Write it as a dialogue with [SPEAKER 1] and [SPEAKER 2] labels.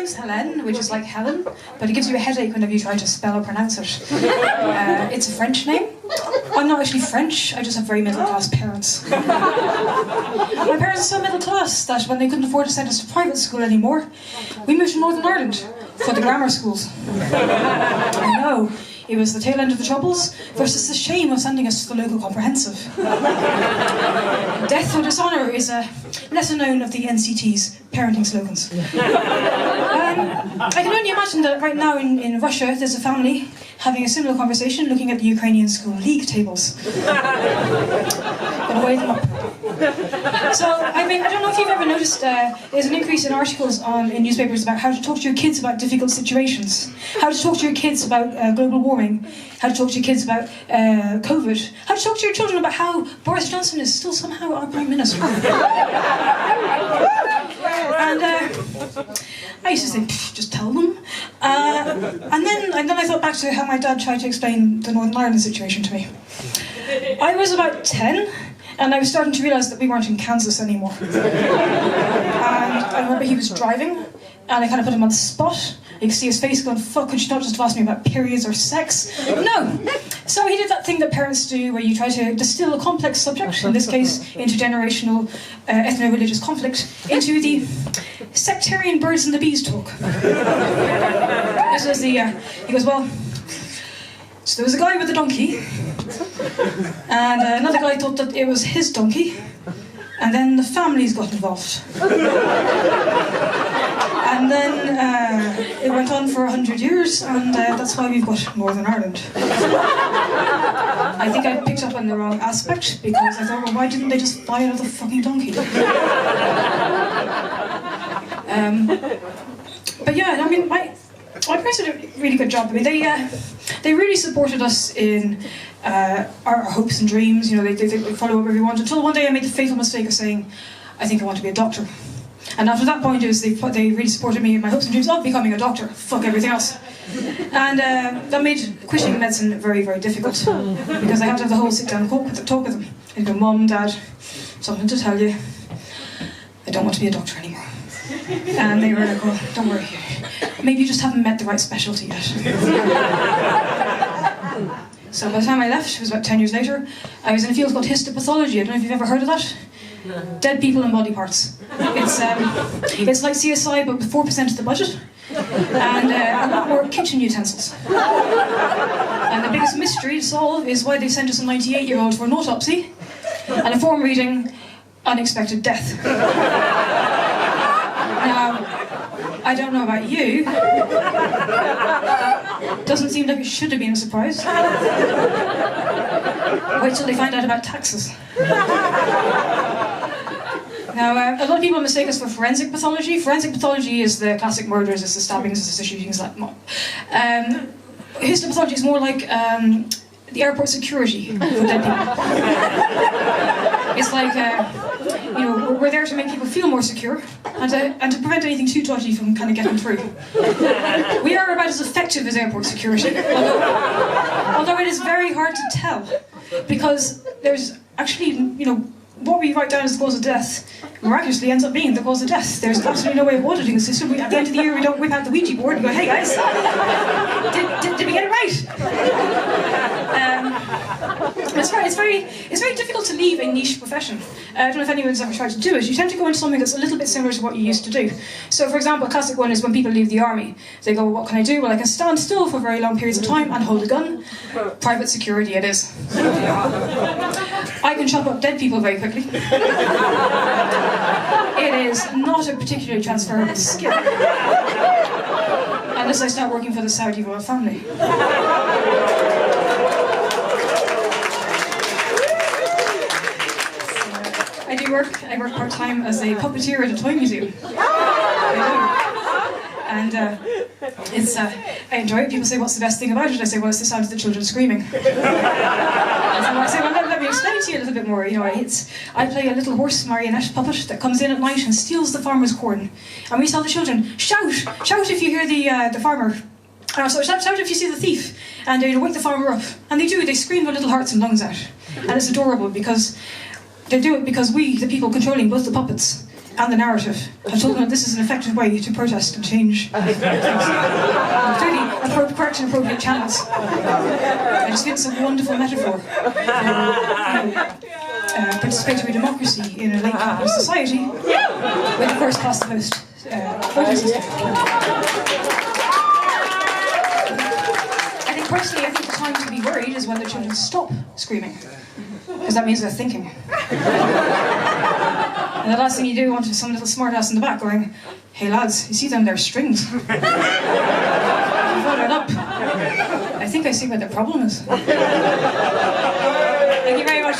[SPEAKER 1] name's Helene, which is like Helen, but it gives you a headache whenever you try to spell or pronounce it. It's a French name. I'm not actually French, I just have very middle-class parents. My parents are so middle-class that when they couldn't afford to send us to private school anymore, we moved to Northern Ireland for the grammar schools. I know. It was the tail end of the Troubles versus the shame of sending us to the local comprehensive. Death or dishonour is a lesser known of the NCT's parenting slogans. I can only imagine that right now in Russia there's a family having a similar conversation looking at the Ukrainian school league tables. Gonna weigh them up. So, I mean, I don't know if you've ever noticed there's an increase in articles in newspapers about how to talk to your kids about difficult situations, how to talk to your kids about global warming, how to talk to your kids about COVID, how to talk to your children about how Boris Johnson is still somehow our Prime Minister. And I used to say, just tell them. And then I thought back to how my dad tried to explain the Northern Ireland situation to me. I was about 10, and I was starting to realise that we weren't in Kansas anymore. And I remember he was driving, and I kind of put him on the spot. You could see his face going, fuck, could you not just have asked me about periods or sex? No! So he did that thing that parents do where you try to distill a complex subject, in this case intergenerational ethno-religious conflict, into the sectarian birds and the bees talk. This was he goes, well, so there was a guy with a donkey, and another guy thought that it was his donkey, and then the families got involved. And then it went on for 100 years, and that's why we've got Northern Ireland. I think I picked up on the wrong aspect, because I thought, well, why didn't they just buy another fucking donkey? But yeah, I mean, my parents did a really good job. I mean, they really supported us in our hopes and dreams. You know, they follow whatever we want. Until one day I made the fatal mistake of saying, I think I want to be a doctor. And after that point, they really supported me in my hopes and dreams of becoming a doctor. Fuck everything else. And that made quitting medicine very, very difficult, because I had to have the whole sit-down talk with them. I'd go, Mum, Dad, something to tell you. I don't want to be a doctor anymore. And they were like, oh, don't worry. Maybe you just haven't met the right specialty yet. So by the time I left, it was about 10 years later, I was in a field called histopathology. I don't know if you've ever heard of that. Dead people and body parts. It's like CSI, but with 4% of the budget, and a lot more kitchen utensils. And the biggest mystery to solve is why they sent us a 98-year-old for an autopsy, and a form reading, unexpected death. Now, I don't know about you. Doesn't seem like it should have been a surprise. Wait till they find out about taxes. Now, a lot of people mistake us for forensic pathology. Forensic pathology is the classic murders, it's the stabbings, it's the shootings, like that. Histopathology is more like the airport security for dead people. It's like, you know, we're there to make people feel more secure and to prevent anything too dodgy from kind of getting through. We are about as effective as airport security, although it is very hard to tell, because there's actually, you know, what we write down as the cause of death miraculously ends up being the cause of death. There's absolutely no way of auditing the system. At the end of the year, we don't whip out the Ouija board and go, hey guys, did we get it right? It's very difficult to leave a niche profession. I don't know if anyone's ever tried to do it. You tend to go into something that's a little bit similar to what you used to do. So, for example, a classic one is when people leave the army. They go, well, what can I do? Well, I can stand still for very long periods of time and hold a gun. Private security it is. I can chop up dead people very quickly. It is not a particularly transferable skill. Unless I start working for the Saudi royal family. I work part-time as a puppeteer at a toy museum. And I enjoy it. People say, what's the best thing about it? I say, well, it's the sound of the children screaming. And so I say, well, let me explain to you a little bit more. You know, I play a little horse marionette puppet that comes in at night and steals the farmer's corn. And we tell the children, shout if you hear the farmer. So shout if you see the thief. And you know, wake the farmer up. And they do, they scream their little hearts and lungs out. And it's adorable because they do it because we, the people controlling both the puppets and the narrative. I told them that this is an effective way to protest and change things. Clearly, correct and appropriate channels. I just think it's a wonderful metaphor for participatory democracy in a late capitalist society, with of course past the post voting system. Personally, I think the time to be worried is when the children stop screaming, because that means they're thinking. And the last thing you do want is some little smart ass in the back going, "Hey lads, you see them, they're strings. You voted up. I think I see what the problem is." Thank you very much.